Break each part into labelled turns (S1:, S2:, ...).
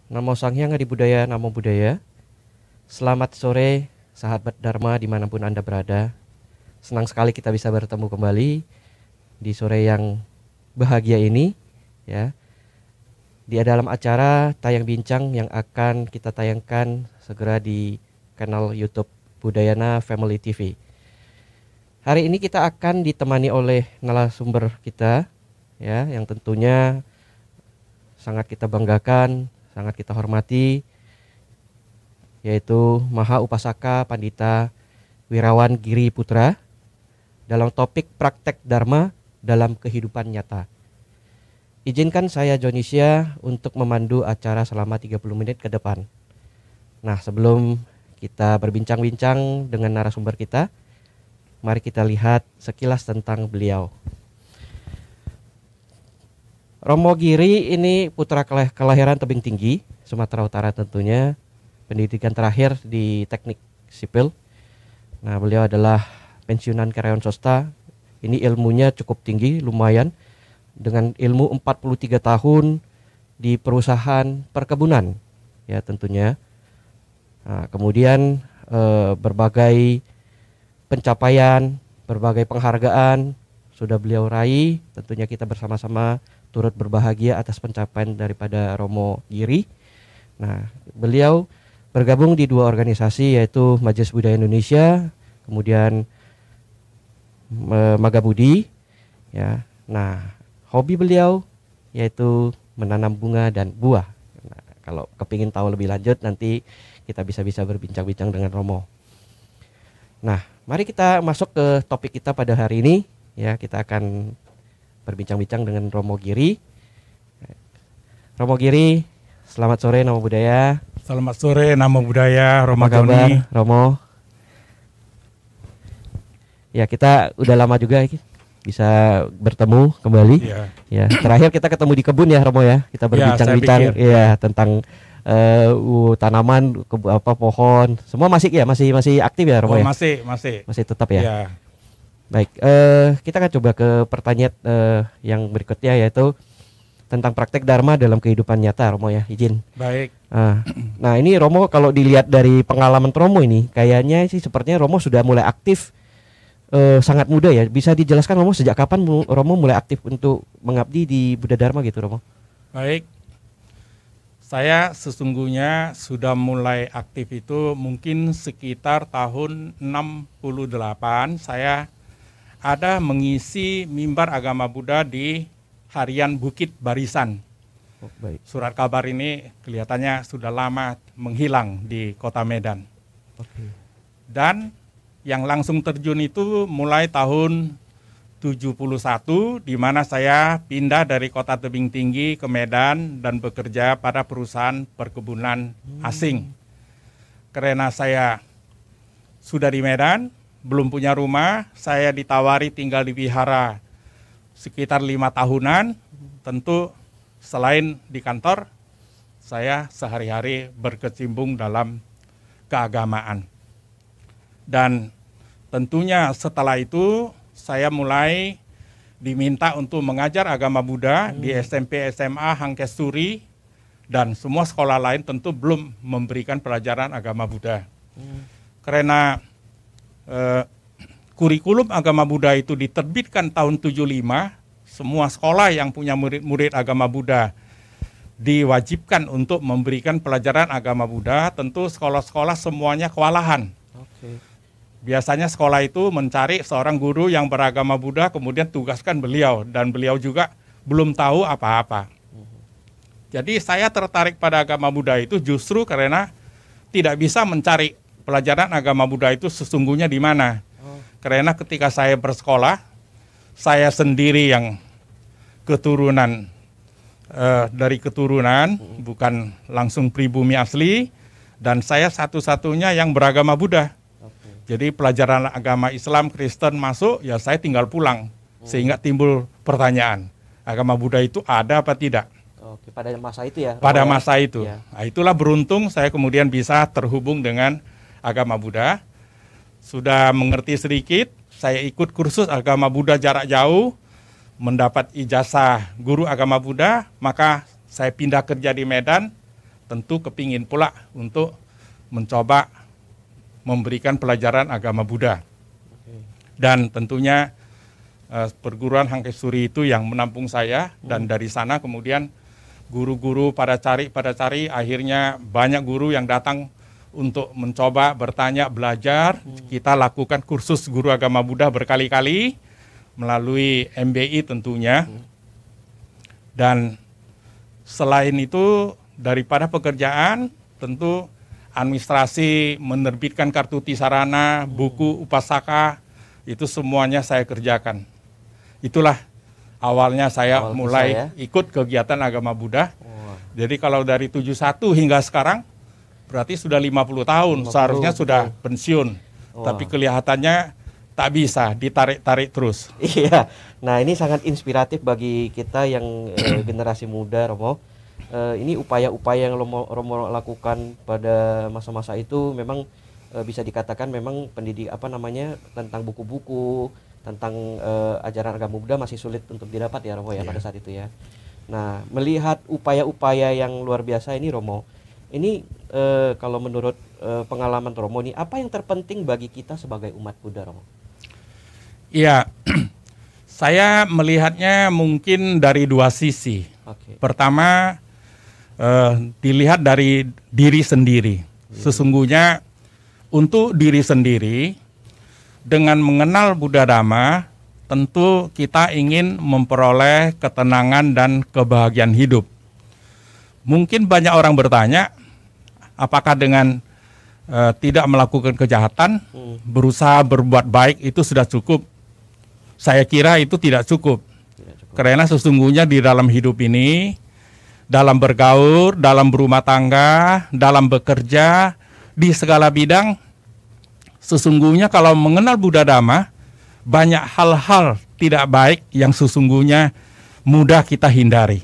S1: Namo Sanghyang Adi Budaya, Namo Buddhaya. Selamat sore sahabat Dharma dimanapun Anda berada. Senang sekali kita bisa bertemu kembali di sore yang bahagia ini, ya. Di dalam acara Tayang Bincang yang akan kita tayangkan segera di kanal YouTube Budayana Family TV. Hari ini kita akan ditemani oleh narasumber kita, ya, yang tentunya sangat kita banggakan, sangat kita hormati, yaitu Maha Upasaka Pandita Wirawan Giri Putra dalam topik praktek Dharma dalam kehidupan nyata. Izinkan saya Jonisya untuk memandu acara selama 30 menit ke depan. Nah, sebelum kita berbincang-bincang dengan narasumber kita, mari kita lihat sekilas tentang beliau. Romo Giri ini putra kelahiran Tebing Tinggi, Sumatera Utara tentunya. Pendidikan terakhir di teknik sipil. Nah, beliau adalah pensiunan karyawan swasta. Ini ilmunya cukup tinggi, lumayan. Dengan ilmu 43 tahun di perusahaan perkebunan, ya tentunya. Nah, kemudian berbagai pencapaian, berbagai penghargaan sudah beliau raih. Tentunya kita bersama-sama turut berbahagia atas pencapaian daripada Romo Giri. Nah, beliau bergabung di dua organisasi, yaitu Majelis Budaya Indonesia, kemudian Magabudi, ya. Nah, hobi beliau yaitu menanam bunga dan buah. Nah, kalau kepingin tahu lebih lanjut, nanti kita bisa berbincang-bincang dengan Romo. Nah, mari kita masuk ke topik kita pada hari ini. Ya, kita akan berbincang-bincang dengan Romo Giri. Romo Giri, selamat sore, Namo Buddhaya.
S2: Selamat sore, Namo Buddhaya, Romo
S1: Apa kabar,
S2: Joni.
S1: Romo? Ya, kita udah lama juga bisa bertemu kembali. Ya, terakhir kita ketemu di kebun ya, Romo ya. Kita berbincang-bincang ya tentang tanaman, pohon. Semua masih aktif ya, Romo ya?
S2: Masih
S1: tetap ya.
S2: Ya.
S1: Baik, kita akan coba ke pertanyaan yang berikutnya, yaitu tentang praktek Dharma dalam kehidupan nyata, Romo ya. Izin.
S2: Baik.
S1: Nah, ini Romo kalau dilihat dari pengalaman Romo ini, kayaknya sih sepertinya Romo sudah mulai aktif sangat muda ya. Bisa dijelaskan Romo sejak kapan Romo mulai aktif untuk mengabdi di Buddha Dharma gitu, Romo?
S2: Baik. Saya sesungguhnya sudah mulai aktif itu mungkin sekitar tahun 68. Saya ada mengisi mimbar agama Buddha di harian Bukit Barisan.
S1: Oh, baik.
S2: Surat kabar ini kelihatannya sudah lama menghilang di kota Medan.
S1: Okay.
S2: Dan yang langsung terjun itu mulai tahun 71, di mana saya pindah dari kota Tebing Tinggi ke Medan dan bekerja pada perusahaan perkebunan asing. Karena saya sudah di Medan, belum punya rumah, saya ditawari tinggal di wihara sekitar 5 tahunan. Tentu selain di kantor, saya sehari-hari berkecimpung dalam keagamaan. Dan tentunya setelah itu saya mulai diminta untuk mengajar agama Buddha di SMP SMA Hangkesturi, dan semua sekolah lain tentu belum memberikan pelajaran agama Buddha. Karena kurikulum agama Buddha itu diterbitkan tahun 75, semua sekolah yang punya murid-murid agama Buddha diwajibkan untuk memberikan pelajaran agama Buddha. Tentu sekolah-sekolah semuanya kewalahan.
S1: Okay.
S2: Biasanya sekolah itu mencari seorang guru yang beragama Buddha, kemudian tugaskan beliau, dan beliau juga belum tahu apa-apa. Jadi saya tertarik pada agama Buddha itu justru karena tidak bisa mencari pelajaran agama Buddha itu sesungguhnya di mana. Karena ketika saya bersekolah, saya sendiri yang keturunan dari keturunan, bukan langsung pribumi asli, dan saya satu-satunya yang beragama Buddha. Jadi pelajaran agama Islam, Kristen masuk, ya saya tinggal pulang. Sehingga timbul pertanyaan, agama Buddha itu ada apa tidak?
S1: Oke, pada masa itu ya?
S2: Pada masa itu.
S1: Ya.
S2: Nah, itulah beruntung saya kemudian bisa terhubung dengan agama Buddha. Sudah mengerti sedikit, saya ikut kursus agama Buddha jarak jauh, mendapat ijazah guru agama Buddha, maka saya pindah kerja di Medan, tentu kepingin pula untuk mencoba memberikan pelajaran agama Buddha. Dan tentunya perguruan Hangkesuri itu yang menampung saya, dan dari sana kemudian guru-guru pada cari, akhirnya banyak guru yang datang untuk mencoba bertanya, belajar. Kita lakukan kursus guru agama Buddha berkali-kali melalui MBI tentunya. Dan selain itu, daripada pekerjaan, tentu administrasi, menerbitkan kartu tisarana, buku upasaka, itu semuanya saya kerjakan. Itulah awalnya saya mulai ikut kegiatan agama Buddha. Jadi kalau dari 71 hingga sekarang, berarti sudah 50 tahun, seharusnya sudah pensiun. Tapi kelihatannya tak bisa, ditarik-tarik terus.
S1: Iya, nah ini sangat inspiratif bagi kita yang generasi muda, Romo. Ini upaya-upaya yang Romo lakukan pada masa-masa itu memang bisa dikatakan memang tentang buku-buku, tentang ajaran agama Buddha masih sulit untuk didapat ya, Romo, ya, pada saat itu ya. Nah, melihat upaya-upaya yang luar biasa ini, Romo, ini kalau menurut pengalaman Romo ini, apa yang terpenting bagi kita sebagai umat Buddha, Romo?
S2: Iya, saya melihatnya mungkin dari dua sisi. Pertama, dilihat dari diri sendiri. Sesungguhnya untuk diri sendiri, dengan mengenal Buddha Dhamma, tentu kita ingin memperoleh ketenangan dan kebahagiaan hidup. Mungkin banyak orang bertanya, apakah dengan tidak melakukan kejahatan, berusaha berbuat baik itu sudah cukup? Saya kira itu tidak cukup. Karena sesungguhnya di dalam hidup ini, dalam bergaul, dalam berumah tangga, dalam bekerja, di segala bidang, sesungguhnya kalau mengenal Buddha Dhamma, banyak hal-hal tidak baik yang sesungguhnya mudah kita hindari.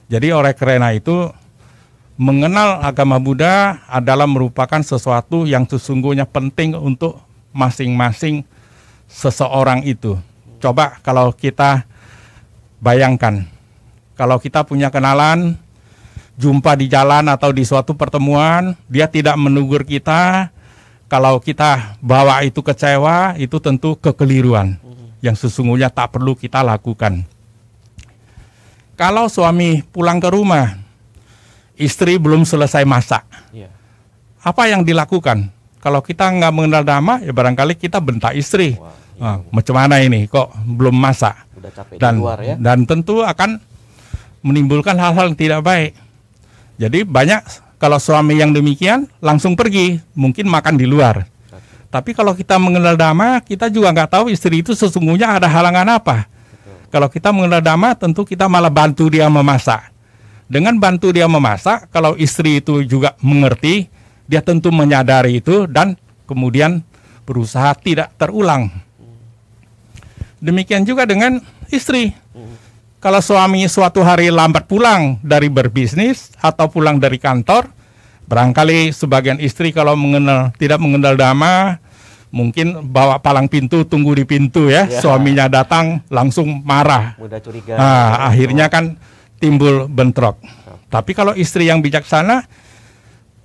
S2: Jadi oleh karena itu, mengenal agama Buddha adalah merupakan sesuatu yang sesungguhnya penting untuk masing-masing seseorang itu. Coba kalau kita bayangkan, kalau kita punya kenalan, jumpa di jalan atau di suatu pertemuan, dia tidak menegur kita, kalau kita bawa itu kecewa, itu tentu kekeliruan yang sesungguhnya tak perlu kita lakukan. Kalau suami pulang ke rumah, istri belum selesai masak, apa yang dilakukan? Kalau kita nggak mengenal Dhamma, ya barangkali kita bentak istri. Macam mana ini, kok belum masak?
S1: Udah capek di luar, ya?
S2: Dan tentu akan menimbulkan hal-hal yang tidak baik. Jadi banyak kalau suami yang demikian langsung pergi, mungkin makan di luar. Tapi kalau kita mengenal Dhamma, kita juga nggak tahu istri itu sesungguhnya ada halangan apa. Kalau kita mengenal Dhamma, tentu kita malah bantu dia memasak. Dengan bantu dia memasak, kalau istri itu juga mengerti, dia tentu menyadari itu dan kemudian berusaha tidak terulang. Demikian juga dengan istri. Kalau suami suatu hari lambat pulang dari berbisnis atau pulang dari kantor, barangkali sebagian istri kalau tidak mengenal Dhamma, mungkin bawa palang pintu, tunggu di pintu ya. Suaminya datang langsung marah.
S1: Mudah curiga.
S2: Nah, akhirnya kan timbul bentrok. Tapi kalau istri yang bijaksana,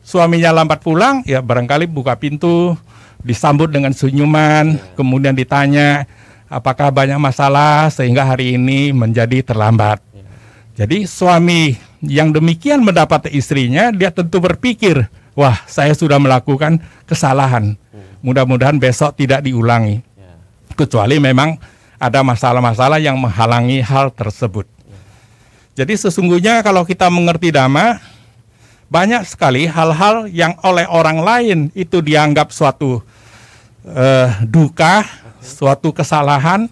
S2: suaminya lambat pulang, ya barangkali buka pintu, disambut dengan senyuman, kemudian ditanya, apakah banyak masalah sehingga hari ini menjadi terlambat. Jadi suami yang demikian mendapat istrinya, dia tentu berpikir, wah saya sudah melakukan kesalahan. Mudah-mudahan besok tidak diulangi. Kecuali memang ada masalah-masalah yang menghalangi hal tersebut. Jadi sesungguhnya kalau kita mengerti Dhamma, banyak sekali hal-hal yang oleh orang lain itu dianggap suatu duka, suatu kesalahan,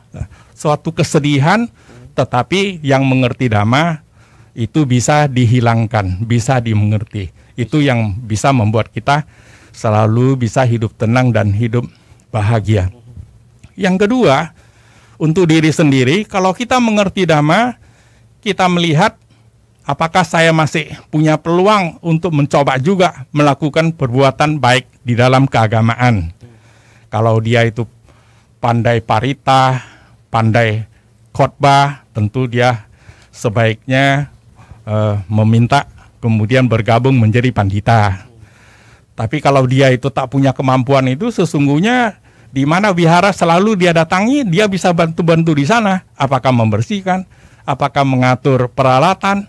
S2: suatu kesedihan, tetapi yang mengerti Dhamma itu bisa dihilangkan, bisa dimengerti. Itu yang bisa membuat kita selalu bisa hidup tenang dan hidup bahagia. Yang kedua, untuk diri sendiri, kalau kita mengerti Dhamma, kita melihat apakah saya masih punya peluang untuk mencoba juga melakukan perbuatan baik di dalam keagamaan. Kalau dia itu pandai parita, pandai khotbah, tentu dia sebaiknya meminta kemudian bergabung menjadi pandita. Tapi kalau dia itu tak punya kemampuan itu, sesungguhnya di mana wihara selalu dia datangi, dia bisa bantu-bantu di sana. Apakah membersihkan, apakah mengatur peralatan,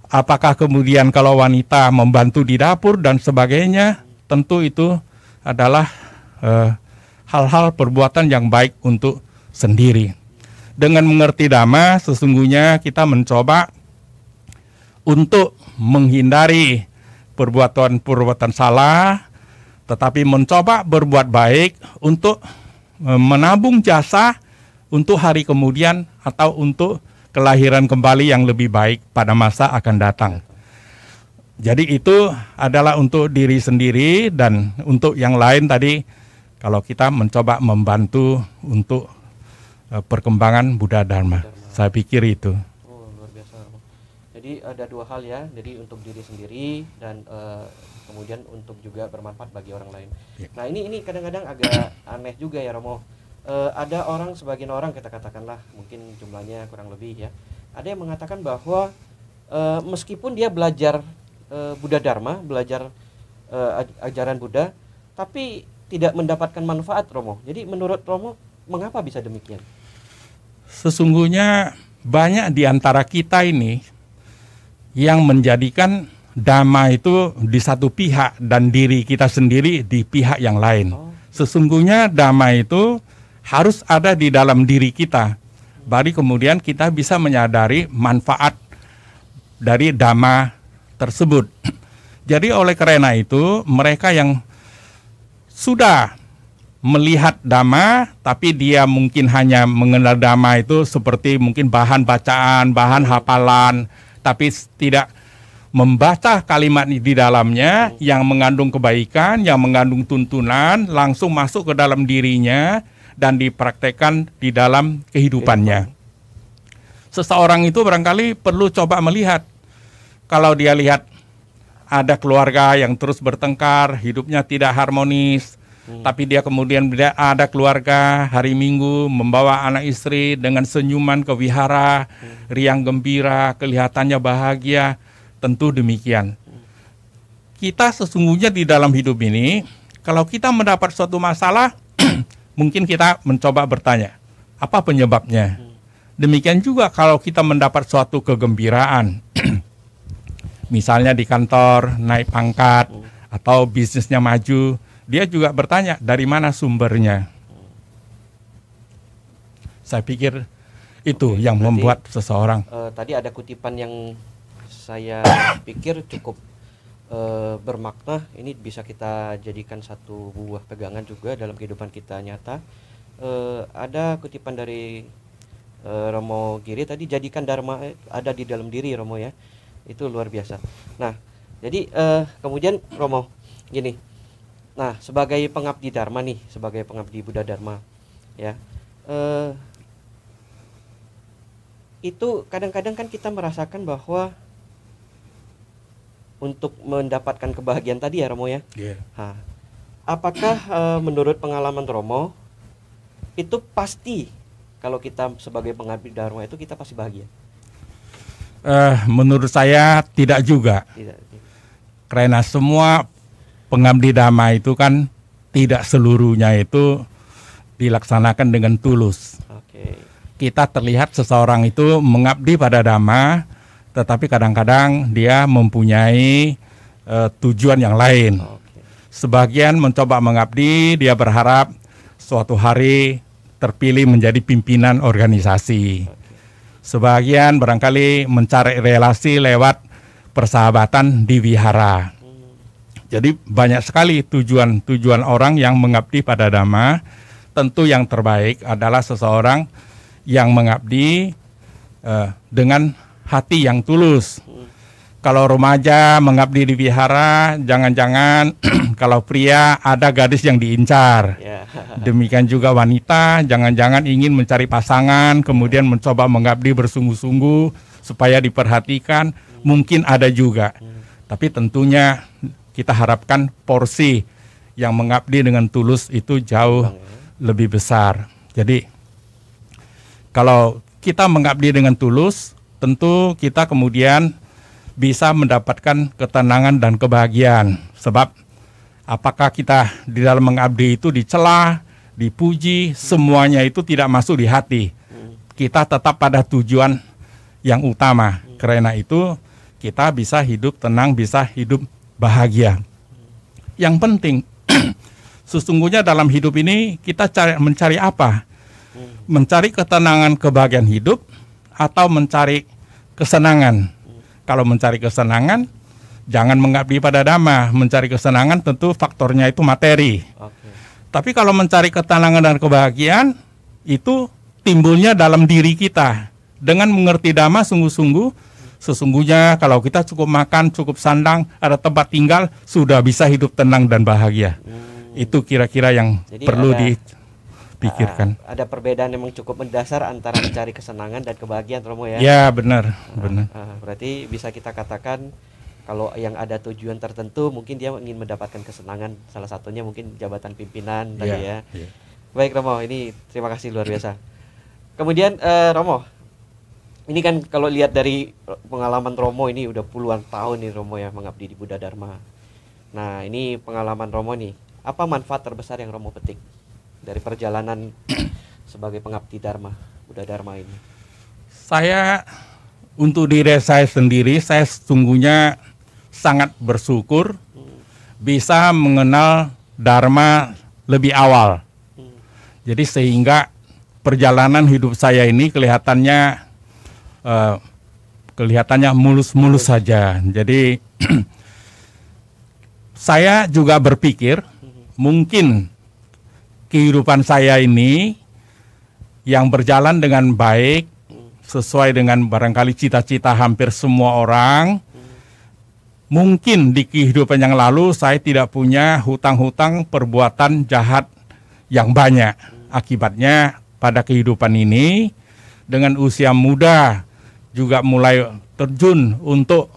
S2: apakah kemudian kalau wanita membantu di dapur dan sebagainya. Tentu itu adalah hal-hal perbuatan yang baik untuk sendiri. Dengan mengerti Dhamma, sesungguhnya kita mencoba untuk menghindari perbuatan-perbuatan salah, tetapi mencoba berbuat baik untuk menabung jasa untuk hari kemudian atau untuk kelahiran kembali yang lebih baik pada masa akan datang. Jadi itu adalah untuk diri sendiri, dan untuk yang lain tadi kalau kita mencoba membantu untuk perkembangan Buddha Dharma. Saya pikir itu.
S1: Luar biasa. Jadi ada dua hal ya, jadi untuk diri sendiri dan kemudian untuk juga bermanfaat bagi orang lain. Ya. Nah ini kadang-kadang agak aneh juga ya Romo. Ada orang, sebagian orang kita katakanlah mungkin jumlahnya kurang lebih ya, ada yang mengatakan bahwa meskipun dia belajar Buddha Dharma, belajar ajaran Buddha, tapi tidak mendapatkan manfaat Romo. Jadi menurut Romo, mengapa bisa demikian?
S2: Sesungguhnya banyak di antara kita ini yang menjadikan Dhamma itu di satu pihak dan diri kita sendiri di pihak yang lain. Sesungguhnya Dhamma itu harus ada di dalam diri kita. Baru kemudian kita bisa menyadari manfaat dari Dhamma tersebut. Jadi oleh karena itu, mereka yang sudah melihat Dhamma, tapi dia mungkin hanya mengenal Dhamma itu seperti mungkin bahan bacaan, bahan hafalan, tapi tidak membaca kalimat di dalamnya yang mengandung kebaikan, yang mengandung tuntunan, langsung masuk ke dalam dirinya dan dipraktekkan di dalam kehidupannya. Seseorang itu barangkali perlu coba melihat, kalau dia lihat ada keluarga yang terus bertengkar, hidupnya tidak harmonis, tapi dia kemudian ada keluarga hari Minggu membawa anak istri dengan senyuman ke wihara, riang gembira, kelihatannya bahagia, tentu demikian. Kita sesungguhnya di dalam hidup ini, kalau kita mendapat suatu masalah, mungkin kita mencoba bertanya, apa penyebabnya? Demikian juga kalau kita mendapat suatu kegembiraan, misalnya di kantor naik pangkat atau bisnisnya maju, dia juga bertanya dari mana sumbernya. Saya pikir itu yang membuat seseorang.
S1: Tadi ada kutipan yang saya pikir cukup bermakna. Ini bisa kita jadikan satu buah pegangan juga dalam kehidupan kita nyata. Ada kutipan dari Romo Giri tadi, jadikan Dharma ada di dalam diri Romo ya. Itu luar biasa. Nah, jadi kemudian Romo gini. Nah, sebagai pengabdi Dharma nih, sebagai pengabdi Buddha Dharma, ya, itu kadang-kadang kan kita merasakan bahwa untuk mendapatkan kebahagiaan tadi ya Romo ya.
S2: Yeah.
S1: Nah, apakah menurut pengalaman Romo itu pasti kalau kita sebagai pengabdi Dharma itu kita pasti bahagia?
S2: Menurut saya tidak juga.
S1: Tidak.
S2: Karena semua pengabdi Dhamma itu kan tidak seluruhnya itu dilaksanakan dengan tulus. Kita terlihat seseorang itu mengabdi pada Dhamma, tetapi kadang-kadang dia mempunyai tujuan yang lain. Sebagian mencoba mengabdi, dia berharap suatu hari terpilih menjadi pimpinan organisasi. Sebagian barangkali mencari relasi lewat persahabatan di wihara. Jadi banyak sekali tujuan orang yang mengabdi pada Dhamma. Tentu yang terbaik adalah seseorang yang mengabdi dengan hati yang tulus. Kalau remaja mengabdi di wihara, jangan-jangan kalau pria ada gadis yang diincar. Demikian juga wanita, jangan-jangan ingin mencari pasangan, kemudian mencoba mengabdi bersungguh-sungguh supaya diperhatikan. Mungkin ada juga. Tapi tentunya kita harapkan porsi yang mengabdi dengan tulus itu jauh lebih besar. Jadi kalau kita mengabdi dengan tulus, tentu kita kemudian bisa mendapatkan ketenangan dan kebahagiaan. Sebab apakah kita di dalam mengabdi itu dicela, dipuji, semuanya itu tidak masuk di hati. Kita tetap pada tujuan yang utama. Karena itu kita bisa hidup tenang, bisa hidup bahagia. Yang penting, sesungguhnya dalam hidup ini kita mencari apa? Mencari ketenangan, kebahagiaan hidup, atau mencari kesenangan. Kalau mencari kesenangan, jangan mengabdi pada dhamma. Mencari kesenangan tentu faktornya itu materi. Tapi kalau mencari ketenangan dan kebahagiaan, itu timbulnya dalam diri kita. Dengan mengerti dhamma sungguh-sungguh, sesungguhnya kalau kita cukup makan, cukup sandang, ada tempat tinggal, sudah bisa hidup tenang dan bahagia. Itu kira-kira yang jadi perlu dipikirkan.
S1: Ada perbedaan yang cukup mendasar antara mencari kesenangan dan kebahagiaan, Romo ya?
S2: Ya, benar.
S1: Berarti bisa kita katakan kalau yang ada tujuan tertentu, mungkin dia ingin mendapatkan kesenangan. Salah satunya mungkin jabatan pimpinan tadi ya. Baik Romo, ini terima kasih luar biasa. Kemudian Romo, ini kan kalau lihat dari pengalaman Romo ini udah puluhan tahun nih Romo ya mengabdi di Buddha Dharma. Nah ini pengalaman Romo nih, apa manfaat terbesar yang Romo petik dari perjalanan sebagai pengabdi Dharma, Buddha Dharma ini?
S2: Saya, untuk diri saya sendiri, saya sesungguhnya sangat bersyukur bisa mengenal Dharma lebih awal. Jadi sehingga perjalanan hidup saya ini kelihatannya mulus-mulus saja. Jadi saya juga berpikir mungkin kehidupan saya ini yang berjalan dengan baik sesuai dengan barangkali cita-cita hampir semua orang. Mungkin di kehidupan yang lalu saya tidak punya hutang-hutang perbuatan jahat yang banyak. Akibatnya pada kehidupan ini dengan usia muda juga mulai terjun untuk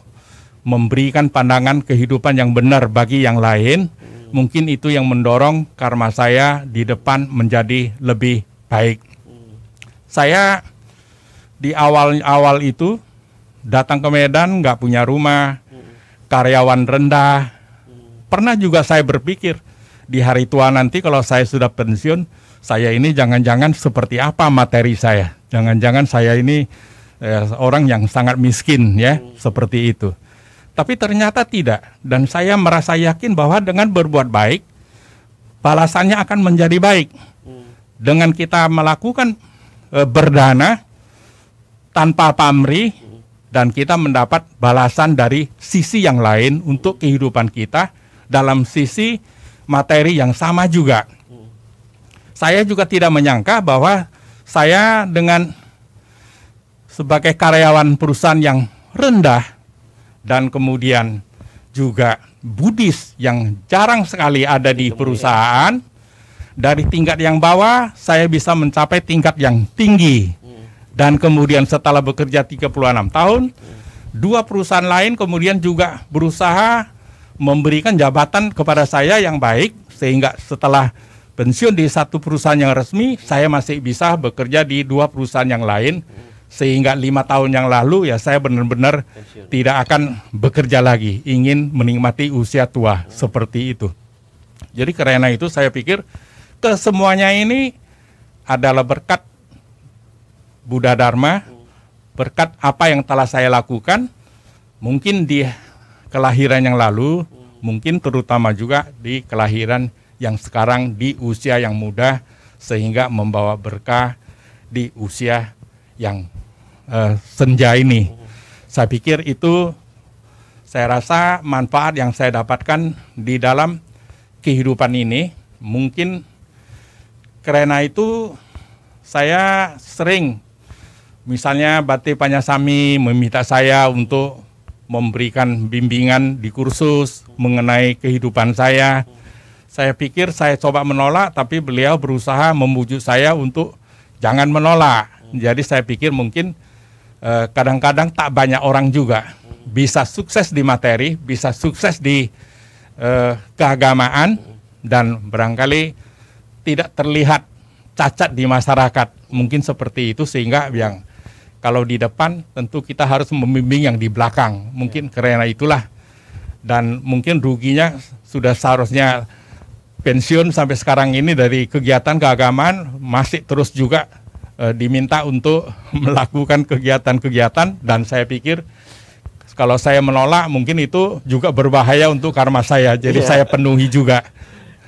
S2: memberikan pandangan kehidupan yang benar bagi yang lain. Mungkin itu yang mendorong karma saya di depan menjadi lebih baik. Saya di awal-awal itu datang ke Medan nggak punya rumah, karyawan rendah. Pernah juga saya berpikir di hari tua nanti kalau saya sudah pensiun, saya ini jangan-jangan seperti apa materi saya. Jangan-jangan saya ini orang yang sangat miskin ya, seperti itu. Tapi ternyata tidak. Dan saya merasa yakin bahwa dengan berbuat baik, balasannya akan menjadi baik. Dengan kita melakukan berdana tanpa pamrih, dan kita mendapat balasan dari sisi yang lain untuk kehidupan kita dalam sisi materi yang sama juga. Saya juga tidak menyangka bahwa saya dengan sebagai karyawan perusahaan yang rendah dan kemudian juga Buddhis yang jarang sekali ada di perusahaan, dari tingkat yang bawah saya bisa mencapai tingkat yang tinggi. Dan kemudian setelah bekerja 36 tahun, dua perusahaan lain kemudian juga berusaha memberikan jabatan kepada saya yang baik, sehingga setelah pensiun di satu perusahaan yang resmi, saya masih bisa bekerja di dua perusahaan yang lain. Sehingga 5 tahun yang lalu ya saya benar-benar tidak akan bekerja lagi, ingin menikmati usia tua seperti itu. Jadi karena itu saya pikir kesemuanya ini adalah berkat Buddha Dharma, berkat apa yang telah saya lakukan, mungkin di kelahiran yang lalu, mungkin terutama juga di kelahiran yang sekarang di usia yang muda, sehingga membawa berkah di usia yang senja ini. Saya pikir itu, saya rasa manfaat yang saya dapatkan di dalam kehidupan ini. Mungkin karena itu saya sering, misalnya Bhante Panyasami meminta saya untuk memberikan bimbingan di kursus mengenai kehidupan saya. Saya pikir saya coba menolak, tapi beliau berusaha membujuk saya untuk jangan menolak. Jadi saya pikir mungkin kadang-kadang tak banyak orang juga bisa sukses di materi, bisa sukses di keagamaan, dan barangkali tidak terlihat cacat di masyarakat. Mungkin seperti itu, sehingga yang kalau di depan tentu kita harus membimbing yang di belakang. Mungkin karena itulah, dan mungkin ruginya sudah seharusnya pensiun sampai sekarang ini dari kegiatan keagamaan masih terus juga diminta untuk melakukan kegiatan-kegiatan, dan saya pikir kalau saya menolak mungkin itu juga berbahaya untuk karma saya, jadi saya penuhi juga.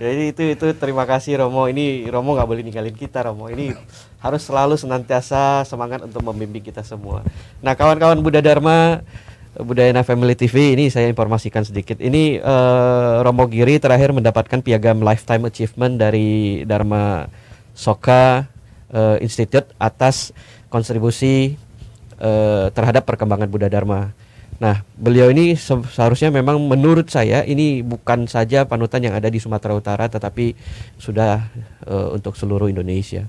S1: Jadi itu terima kasih Romo. Ini Romo nggak boleh ninggalin kita Romo. Ini harus selalu senantiasa semangat untuk membimbing kita semua. Nah kawan-kawan Buddha Dharma, Budayana Family TV, ini saya informasikan sedikit. Ini Romo Giri terakhir mendapatkan piagam Lifetime Achievement dari Dharma Soka Institute atas kontribusi terhadap perkembangan Buddha Dharma. Nah, beliau ini seharusnya memang menurut saya ini bukan saja panutan yang ada di Sumatera Utara, tetapi sudah untuk seluruh Indonesia.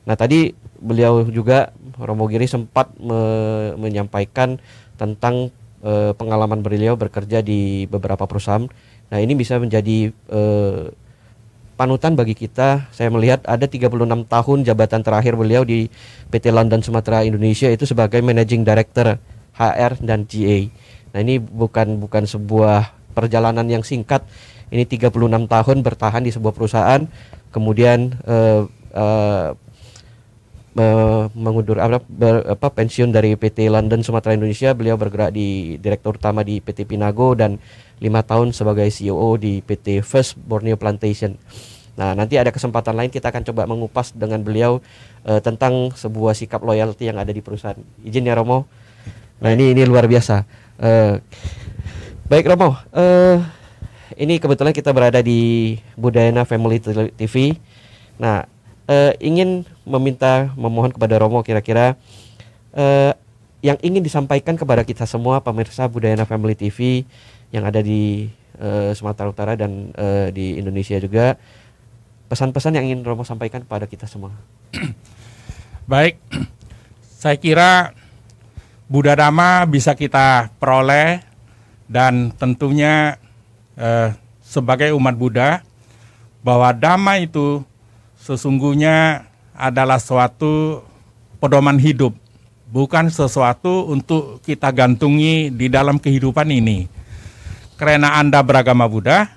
S1: Nah, tadi beliau juga Romo Giri sempat menyampaikan tentang pengalaman beliau bekerja di beberapa perusahaan. Nah, ini bisa menjadi panutan bagi kita. Saya melihat ada 36 tahun jabatan terakhir beliau di PT London Sumatera Indonesia itu sebagai Managing Director HR dan GA. Nah, ini bukan sebuah perjalanan yang singkat. Ini 36 tahun bertahan di sebuah perusahaan, kemudian mengundur pensiun dari PT London Sumatera Indonesia. Beliau bergerak di direktur utama di PT Pinago dan 5 tahun sebagai CEO di PT First Borneo Plantation. Nah, nanti ada kesempatan lain kita akan coba mengupas dengan beliau tentang sebuah sikap loyalty yang ada di perusahaan. Izin ya Romo. Nah, ini luar biasa. Baik Romo, ini kebetulan kita berada di Budayana Family TV. Nah, ingin memohon kepada Romo kira-kira yang ingin disampaikan kepada kita semua pemirsa Budayana Family TV yang ada di Sumatera Utara dan di Indonesia juga, pesan-pesan yang ingin Romo sampaikan kepada kita semua.
S2: Baik, saya kira Buddha Dhamma bisa kita peroleh, dan tentunya sebagai umat Buddha bahwa Dhamma itu sesungguhnya adalah suatu pedoman hidup, bukan sesuatu untuk kita gantungi di dalam kehidupan ini. Karena Anda beragama Buddha,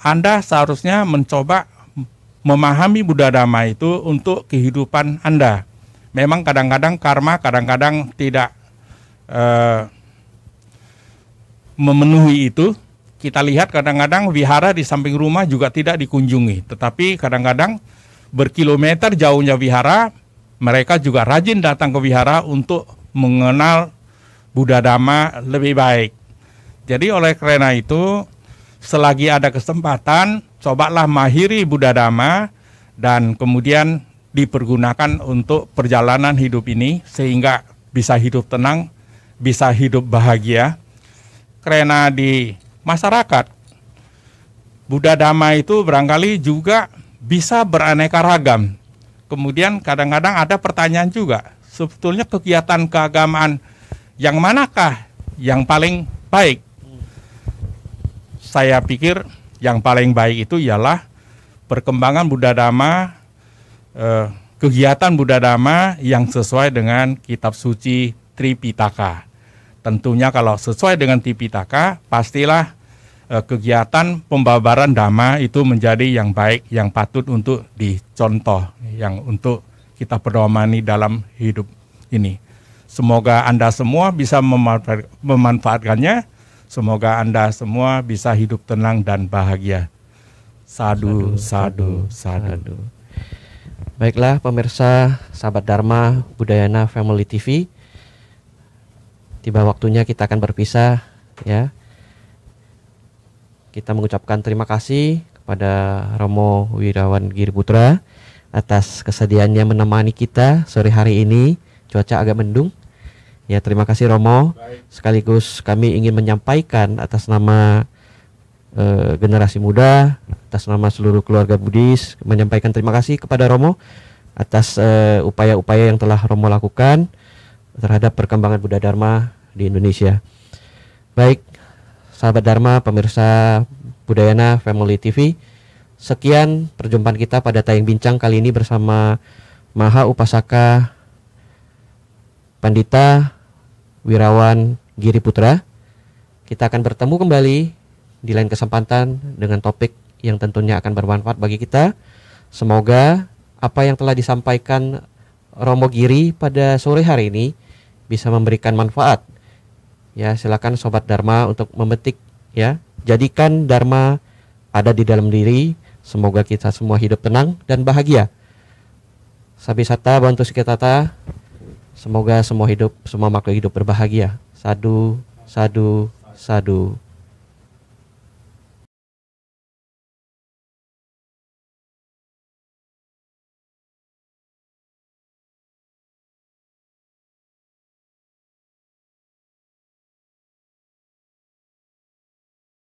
S2: Anda seharusnya mencoba memahami Buddha Dhamma itu untuk kehidupan Anda. Memang kadang-kadang karma kadang-kadang tidak memenuhi itu. Kita lihat kadang-kadang wihara di samping rumah juga tidak dikunjungi. Tetapi kadang-kadang berkilometer jauhnya wihara, mereka juga rajin datang ke wihara untuk mengenal Buddha Dhamma lebih baik. Jadi oleh karena itu, selagi ada kesempatan, cobalah mahiri Buddha Dhamma dan kemudian dipergunakan untuk perjalanan hidup ini sehingga bisa hidup tenang, bisa hidup bahagia. Karena di masyarakat, Buddha Dhamma itu barangkali juga bisa beraneka ragam. Kemudian kadang-kadang ada pertanyaan juga, sebetulnya kegiatan keagamaan yang manakah yang paling baik? Saya pikir yang paling baik itu ialah perkembangan Buddha Dhamma, kegiatan Buddha Dhamma yang sesuai dengan kitab suci Tripitaka. Tentunya kalau sesuai dengan Tripitaka, pastilah kegiatan pembabaran Dhamma itu menjadi yang baik, yang patut untuk dicontoh, yang untuk kita pedomani dalam hidup ini. Semoga Anda semua bisa memanfaatkannya. Semoga Anda semua bisa hidup tenang dan bahagia. Sadu, sadu, sadu.
S1: Baiklah pemirsa sahabat Dharma Budayana Family TV, tiba waktunya kita akan berpisah ya. Kita mengucapkan terima kasih kepada Romo Wirawan Giriputra atas kesediaannya menemani kita sore hari ini. Cuaca agak mendung. Ya, terima kasih Romo. Sekaligus kami ingin menyampaikan atas nama generasi muda, atas nama seluruh keluarga Buddhis, menyampaikan terima kasih kepada Romo atas upaya-upaya yang telah Romo lakukan terhadap perkembangan Buddha Dharma di Indonesia. Baik, sahabat Dharma, pemirsa Budayana Family TV, sekian perjumpaan kita pada tayang bincang kali ini bersama Maha Upasaka Pandita Wirawan Giri Putra. Kita akan bertemu kembali di lain kesempatan dengan topik yang tentunya akan bermanfaat bagi kita. Semoga apa yang telah disampaikan Romo Giri pada sore hari ini bisa memberikan manfaat. Ya, silakan Sobat Dharma untuk memetik, ya. Jadikan Dharma ada di dalam diri. Semoga kita semua hidup tenang dan bahagia. Sabisata bantu sikitata. Semoga semua makhluk hidup berbahagia. Sadu, sadu, sadu.